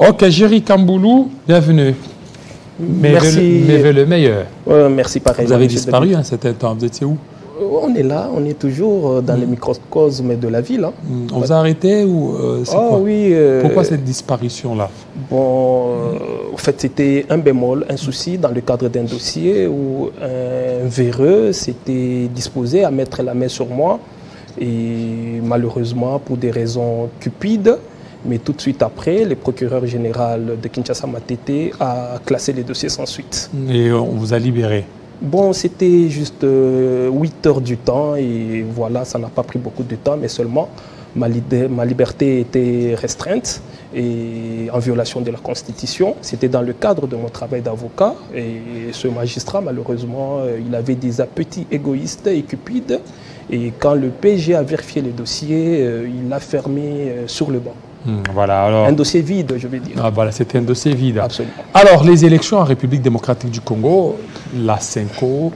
Ok, Jerry Kamboulou, bienvenue. Merci. Mais le meilleur. Merci pareil. Vous avez disparu un certain temps. Vous étiez où? On est là, on est toujours dans les microcosmes de la ville. Hein. On vous a arrêté ou oui. Pourquoi cette disparition-là? Bon, en fait, c'était un bémol, un souci dans le cadre d'un dossier où un véreux s'était disposé à mettre la main sur moi. Et malheureusement, pour des raisons cupides, mais tout de suite après, le procureur général de Kinshasa Matete a classé les dossiers sans suite. Et on vous a libéré? Bon, c'était juste 8 heures du temps et voilà, ça n'a pas pris beaucoup de temps, mais seulement ma liberté était restreinte et en violation de la Constitution. C'était dans le cadre de mon travail d'avocat et ce magistrat, malheureusement, il avait des appétits égoïstes et cupides et quand le PG a vérifié le dossier, il l'a fermé sur le banc. Voilà, alors, un dossier vide, je vais dire. Ah, voilà, c'était un dossier vide. Absolument. Alors, les élections en République démocratique du Congo, la CENCO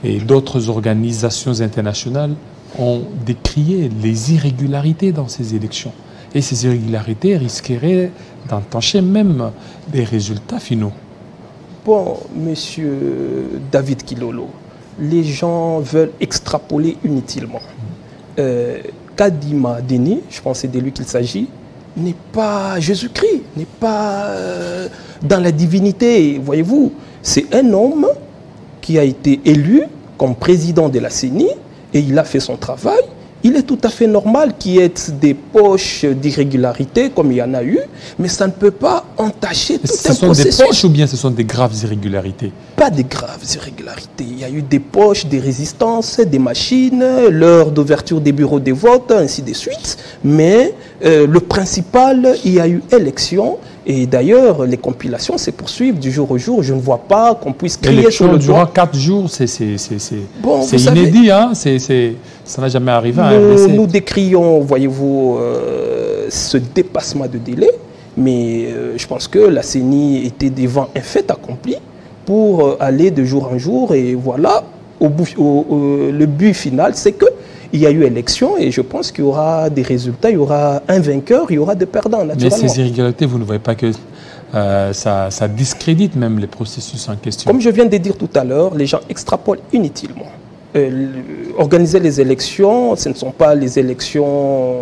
et d'autres organisations internationales ont décrié les irrégularités dans ces élections. Et ces irrégularités risqueraient d'entacher même des résultats finaux. Bon, monsieur David Kilolo, les gens veulent extrapoler inutilement. Kadima Deni, je pense que c'est de lui qu'il s'agit, n'est pas Jésus-Christ, n'est pas dans la divinité, voyez-vous. C'est un homme qui a été élu comme président de la CENI et il a fait son travail. Il est tout à fait normal qu'il y ait des poches d'irrégularité comme il y en a eu, mais ça ne peut pas entacher tout un processus. Ce sont des poches ou bien ce sont des graves irrégularités? Pas des graves irrégularités. Il y a eu des poches, des résistances, des machines, l'heure d'ouverture des bureaux de vote, ainsi de suite. Mais le principal, il y a eu élection. Et d'ailleurs, les compilations se poursuivent du jour au jour. Je ne vois pas qu'on puisse crier sur le durant doigt. 4 jours, c'est bon, inédit. Hein, ça n'a jamais arrivé à nous décrions, voyez-vous, ce dépassement de délai. Mais je pense que la CENI était devant un fait accompli pour aller de jour en jour. Et voilà, le but final, c'est que il y a eu élection et je pense qu'il y aura des résultats, il y aura un vainqueur, il y aura des perdants, naturellement. Mais ces irrégularités, vous ne voyez pas que ça discrédite même les processus en question? Comme je viens de dire tout à l'heure, les gens extrapolent inutilement. Organiser les élections, ce ne sont pas les élections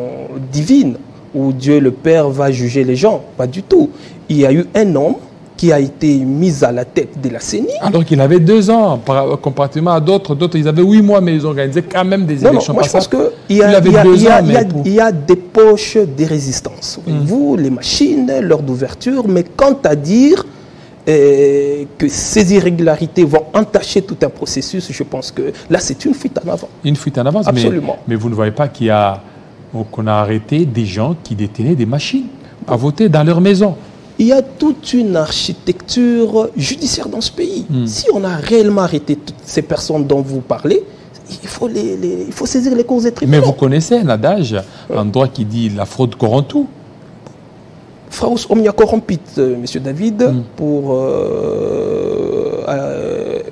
divines où Dieu le Père va juger les gens, pas du tout. Il y a eu un homme qui a été mis à la tête de la CENI. Alors qu'il avait 2 ans, comparativement à d'autres. D'autres, ils avaient 8 mois, mais ils organisaient quand même des élections. Moi, je pense qu'il y a des poches de résistance. Vous, les machines, l'heure d'ouverture, mais quant à dire que ces irrégularités vont entacher tout un processus, je pense que là, c'est une fuite en avant. Une fuite en avance, absolument. Mais vous ne voyez pas qu'on a arrêté des gens qui détenaient des machines à voter dans leur maison? Il y a toute une architecture judiciaire dans ce pays. Si on a réellement arrêté toutes ces personnes dont vous parlez, il faut saisir les causes des tribunaux. Mais vous connaissez un adage en droit qui dit la fraude corrompt tout. Fraus omnia corrompit, monsieur David, pour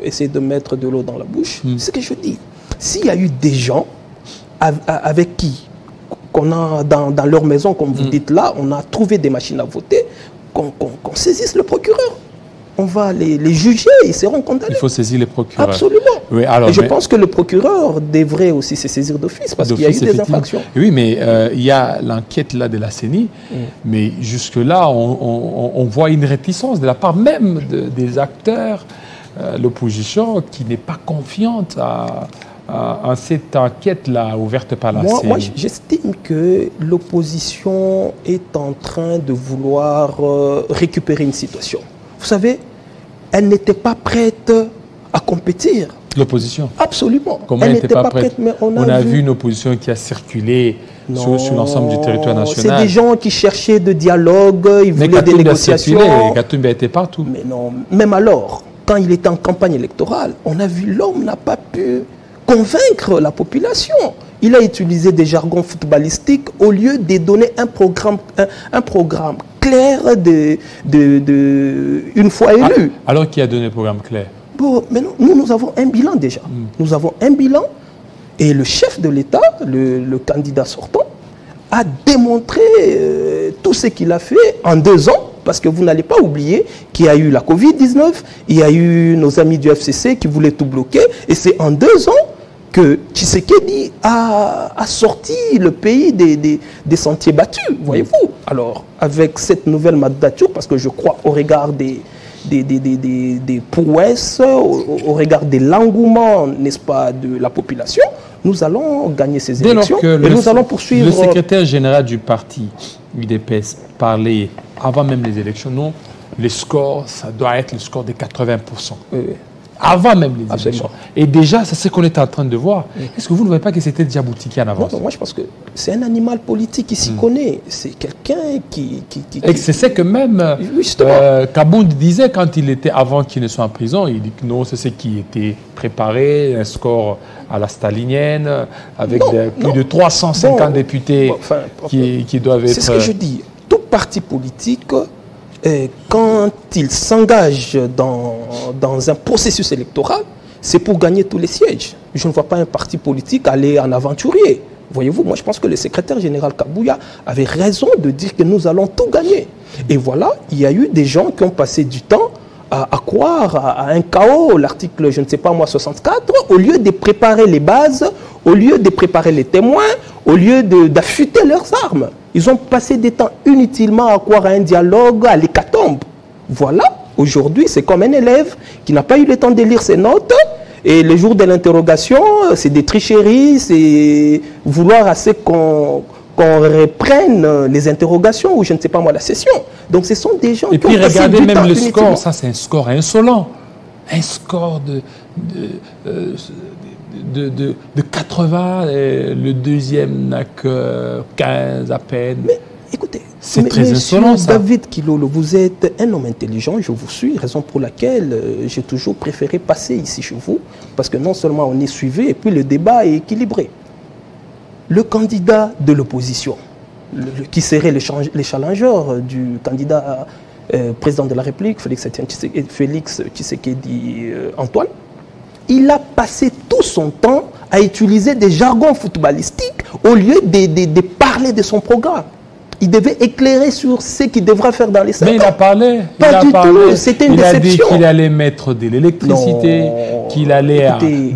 essayer de mettre de l'eau dans la bouche. C'est ce que je dis. S'il y a eu des gens avec qui, qu'on a dans leur maison, comme vous dites là, on a trouvé des machines à voter, qu'on saisisse le procureur. On va les juger, ils seront condamnés. Il faut saisir les procureurs. Absolument. Oui, alors, et je pense que le procureur devrait aussi se saisir d'office parce qu'il y a eu des infractions. Oui, mais il y a l'enquête là de la CENI, mais jusque-là, on voit une réticence de la part même des acteurs, l'opposition, qui n'est pas confiante à cette enquête-là ouverte par la CENI. Moi, j'estime que l'opposition est en train de vouloir récupérer une situation. Vous savez, elle n'était pas prête à compétir. L'opposition? Absolument. Comment elle n'était pas prête? Mais on a vu une opposition qui a circulé sur l'ensemble du territoire national. C'est des gens qui cherchaient de dialogue, ils voulaient des négociations. Katumbi était partout. Mais non, même alors, quand il était en campagne électorale, on a vu l'homme n'a pas pu convaincre la population. Il a utilisé des jargons footballistiques au lieu de donner un programme clair une fois élu. Alors qui a donné le programme clair? Bon, mais nous avons un bilan déjà. Nous avons un bilan et le chef de l'État, le candidat sortant, a démontré tout ce qu'il a fait en 2 ans parce que vous n'allez pas oublier qu'il y a eu la Covid-19, il y a eu nos amis du FCC qui voulaient tout bloquer, et c'est en 2 ans que Tshisekedi a sorti le pays des sentiers battus, voyez-vous. Alors, avec cette nouvelle mandature, parce que je crois au regard des prouesses, au regard de l'engouement, n'est-ce pas, de la population, nous allons gagner ces élections et nous allons poursuivre. Le secrétaire général du parti UDPS parlait avant même les élections, non, les scores, ça doit être le score de 80%. Avant même les élections. Et déjà, c'est ce qu'on est en train de voir. Est-ce que vous ne voyez pas que c'était déjà boutiqué en avance? Non, moi je pense que c'est un animal politique qui s'y connaît. C'est quelqu'un qui... Et c'est ce que même Kabound disait quand il était, avant qu'il ne soit en prison, il dit que non, c'est ce qui était préparé, un score à la stalinienne, avec plus de 350 députés qui doivent être... C'est ce que je dis. Tout parti politique... quand il s'engage dans un processus électoral, c'est pour gagner tous les sièges. Je ne vois pas un parti politique aller en aventurier. Voyez-vous, moi je pense que le secrétaire général Kabouya avait raison de dire que nous allons tout gagner. Et voilà, il y a eu des gens qui ont passé du temps à croire à un chaos, l'article, je ne sais pas moi, 64, au lieu de préparer les bases, au lieu de préparer les témoins, au lieu d'affûter leurs armes. Ils ont passé des temps inutilement à croire à un dialogue, à l'hécatombe. Voilà, aujourd'hui, c'est comme un élève qui n'a pas eu le temps de lire ses notes, et le jour de l'interrogation, c'est des tricheries, c'est vouloir assez qu'on reprenne les interrogations ou je ne sais pas moi la session. Donc ce sont des gens qui ont passé du temps. Et puis regardez même le score, ça c'est un score insolent. Un score de 80, le deuxième n'a que 15 à peine. Mais écoutez, c'est très insolent ça. David Kilolo, vous êtes un homme intelligent, je vous suis, raison pour laquelle j'ai toujours préféré passer ici chez vous, parce que non seulement on est suivi, et puis le débat est équilibré. Le candidat de l'opposition, qui serait le challenger du candidat président de la République, Félix Tshisekedi Antoine, il a passé tout son temps à utiliser des jargons footballistiques au lieu de parler de son programme. Il devait éclairer sur ce qu'il devra faire dans les 5 ans. Mais il a parlé. Pas du tout, c'était une déception. Il a dit qu'il allait mettre de l'électricité, qu'il allait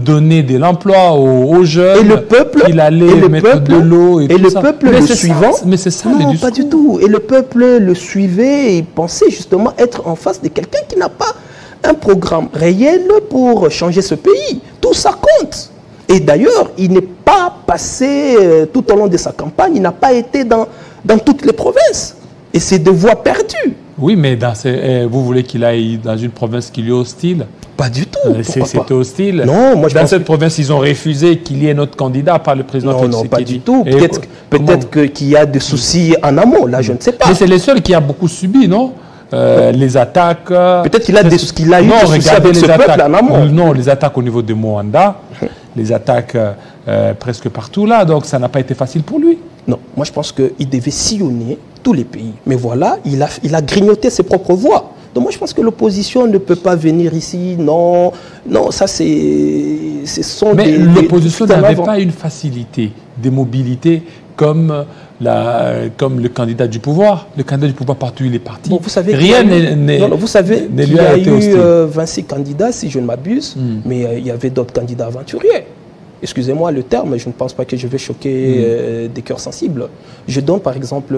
donner de l'emploi aux jeunes, et le peuple, qu'il allait mettre de l'eau et tout ça. Et le peuple le suivant. Mais c'est ça le discours. Pas du tout. Et le peuple le suivait et pensait justement être en face de quelqu'un qui n'a pas un programme réel pour changer ce pays. Tout ça compte. Et d'ailleurs, il n'est pas passé tout au long de sa campagne, il n'a pas été dans toutes les provinces. Et c'est de voix perdues. Oui, mais vous voulez qu'il aille dans une province qui lui est hostile? Pas du tout. C'était hostile. Non, moi je dans cette province, ils ont refusé qu'il y ait notre candidat par le président Félix Tshisekedi. Non, pas du tout. Peut-être qu'il y a des soucis en amont, là, je ne sais pas. Mais c'est le seul qui a beaucoup subi, non? Les attaques... Peut-être qu'il a eu des soucis avec ce peuple en amont. Non, les attaques au niveau de Moanda, les attaques presque partout là, donc ça n'a pas été facile pour lui. Non, moi je pense qu'il devait sillonner tous les pays. Mais voilà, il a grignoté ses propres voix. Donc moi je pense que l'opposition ne peut pas venir ici, non, ça c'est... Mais l'opposition n'avait pas une facilité de mobilité comme le candidat du pouvoir. Le candidat du pouvoir partout il est parti. Bon, vous savez rien vous savez qu'il y a eu 26 candidats, si je ne m'abuse, mais il y avait d'autres candidats aventuriers. Excusez-moi le terme, je ne pense pas que je vais choquer des cœurs sensibles. Je donne par exemple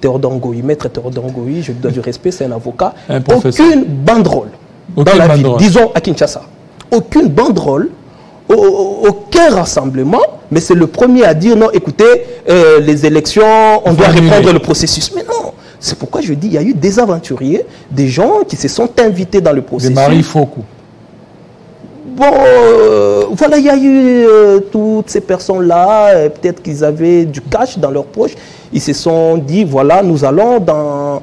Théodore Ngoï, maître Théodore Ngoï, je lui dois du respect, c'est un avocat. Aucune banderole dans la ville, disons à Kinshasa. Aucune banderole, aucun rassemblement, mais c'est le premier à dire non, écoutez, les élections, on doit reprendre le processus. Mais non, c'est pourquoi je dis, il y a eu des aventuriers, des gens qui se sont invités dans le processus. Des Marie Fokou. Bon, voilà, il y a eu toutes ces personnes-là, peut-être qu'ils avaient du cash dans leur poche. Ils se sont dit, voilà, nous allons dans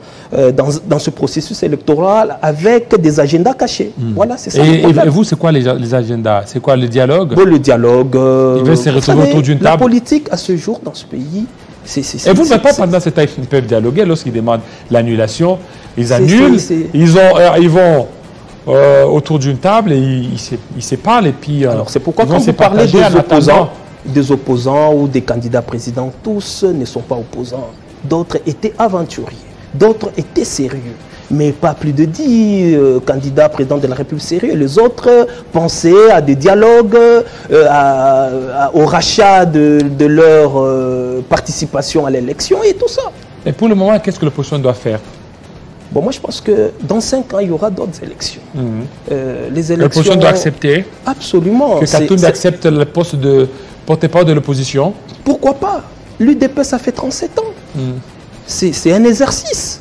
ce processus électoral avec des agendas cachés. Voilà, c'est ça. Et vous, c'est quoi les agendas? C'est quoi le dialogue? Bon, le dialogue. Ils veulent se retrouver autour d'une table. La politique, à ce jour, dans ce pays, et vous ne faites pas pendant cette ils peuvent dialoguer lorsqu'ils demandent l'annulation. Ils annulent, ils vont... autour d'une table et ils se parlent et puis alors c'est pourquoi quand vous parlez des opposants ou des candidats présidents, tous ne sont pas opposants, d'autres étaient aventuriers, D'autres étaient sérieux, mais pas plus de 10 candidats présidents de la République sérieux. Les autres pensaient à des dialogues, au rachat de leur participation à l'élection et tout ça. Et pour le moment, qu'est-ce que l'opposition doit faire? Bon, moi, je pense que dans 5 ans, il y aura d'autres élections. Les élections... L'opposition doit accepter. Absolument. Que Katoum accepte le poste de porte-parole de l'opposition. Pourquoi pas? L'UDP, ça fait 37 ans. C'est un exercice.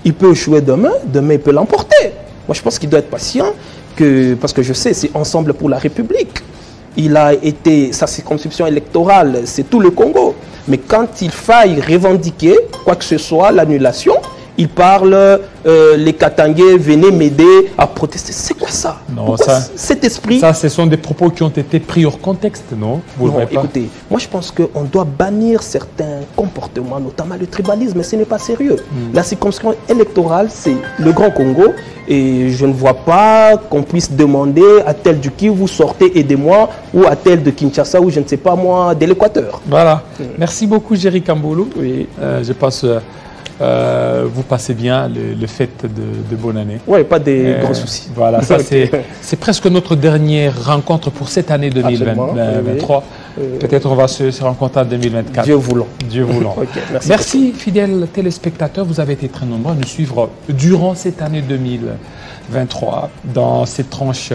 Il peut échouer demain, demain il peut l'emporter. Moi, je pense qu'il doit être patient, parce que je sais, c'est Ensemble pour la République. Il a été, sa circonscription électorale, c'est tout le Congo. Mais quand il faille revendiquer quoi que ce soit, l'annulation, il parle, les Katangais, venez m'aider à protester. C'est quoi ça? Non, ça, cet esprit... Ça, ce sont des propos qui ont été pris hors contexte, non? Non, écoutez, moi je pense qu'on doit bannir certains comportements, notamment le tribalisme, mais ce n'est pas sérieux. La circonscription électorale, c'est le Grand Congo, et je ne vois pas qu'on puisse demander à tel du Kivu, vous sortez, aidez-moi, ou à tel de Kinshasa, ou je ne sais pas moi, de l'Équateur. Voilà. Merci beaucoup, Jerry Kamboulou. Oui. Je pense... vous passez bien le fête de bonne année. Oui, pas de gros soucis. Voilà, ça c'est presque notre dernière rencontre pour cette année 2023. Peut-être on va se rencontrer en 2024. Dieu voulant. Dieu voulant. Okay, merci fidèles téléspectateurs, vous avez été très nombreux à nous suivre durant cette année 2023 dans cette tranche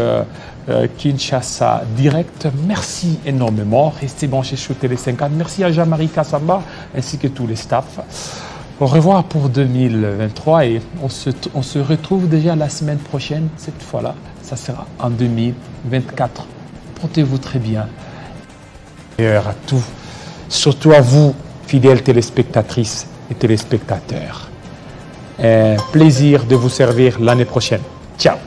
Kinshasa direct. Merci énormément. Restez branchés sur Télé 50. Merci à Jean-Marie Kassamba ainsi que tous les staffs. Au revoir pour 2023 et on se retrouve déjà la semaine prochaine. Cette fois-là, ça sera en 2024. Portez-vous très bien. Et à tout, surtout à vous, fidèles téléspectatrices et téléspectateurs. Un plaisir de vous servir l'année prochaine. Ciao.